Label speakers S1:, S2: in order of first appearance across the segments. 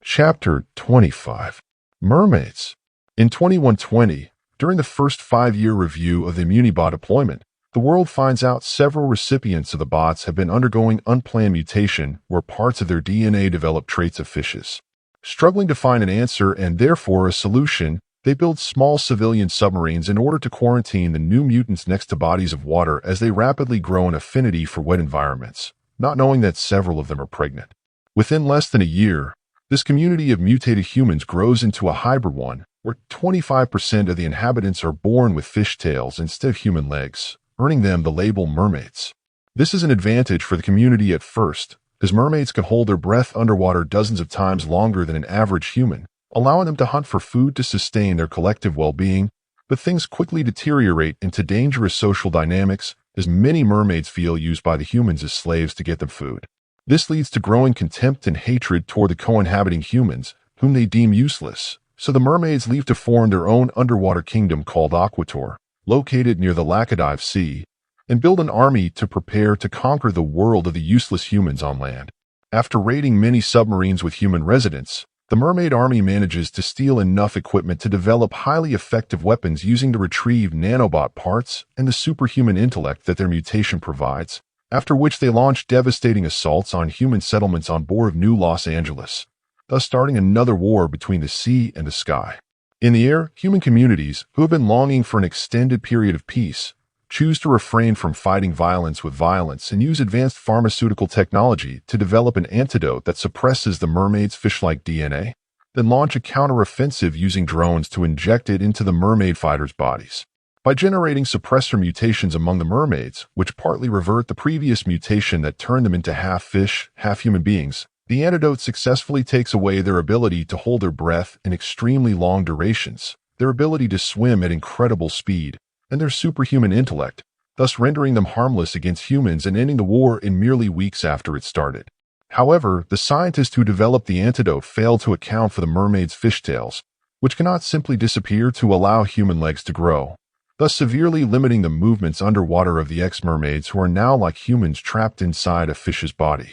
S1: Chapter 25 Mermaids. In 2120, during the first 5-year review of the Immunibot deployment, the world finds out several recipients of the bots have been undergoing unplanned mutation where parts of their DNA develop traits of fishes. Struggling to find an answer and therefore a solution, they build small civilian submarines in order to quarantine the new mutants next to bodies of water as they rapidly grow an affinity for wet environments, not knowing that several of them are pregnant. Within less than a year, this community of mutated humans grows into a hybrid one, where 25% of the inhabitants are born with fish tails instead of human legs, earning them the label mermaids. This is an advantage for the community at first, as mermaids can hold their breath underwater dozens of times longer than an average human, allowing them to hunt for food to sustain their collective well-being, but things quickly deteriorate into dangerous social dynamics as many mermaids feel used by the humans as slaves to get them food. This leads to growing contempt and hatred toward the co-inhabiting humans, whom they deem useless, so the mermaids leave to form their own underwater kingdom called Aquator, located near the Laccadive Sea, and build an army to prepare to conquer the world of the useless humans on land. After raiding many submarines with human residents, the mermaid army manages to steal enough equipment to develop highly effective weapons using to retrieve nanobot parts and the superhuman intellect that their mutation provides, after which they launch devastating assaults on human settlements on board of New Los Angeles, thus starting another war between the sea and the sky. In the air, human communities, who have been longing for an extended period of peace, choose to refrain from fighting violence with violence and use advanced pharmaceutical technology to develop an antidote that suppresses the mermaid's fish-like DNA, then launch a counter-offensive using drones to inject it into the mermaid fighters' bodies. By generating suppressor mutations among the mermaids, which partly revert the previous mutation that turned them into half-fish, half-human beings, the antidote successfully takes away their ability to hold their breath in extremely long durations, their ability to swim at incredible speed, and their superhuman intellect, thus rendering them harmless against humans and ending the war in merely weeks after it started. However, the scientists who developed the antidote failed to account for the mermaids' fishtails, which cannot simply disappear to allow human legs to grow, thus severely limiting the movements underwater of the ex-mermaids who are now like humans trapped inside a fish's body.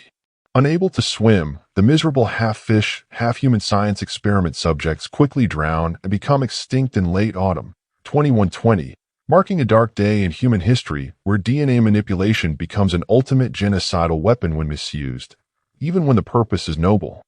S1: Unable to swim, the miserable half-fish, half-human science experiment subjects quickly drown and become extinct in late autumn 2120, marking a dark day in human history where DNA manipulation becomes an ultimate genocidal weapon when misused, even when the purpose is noble.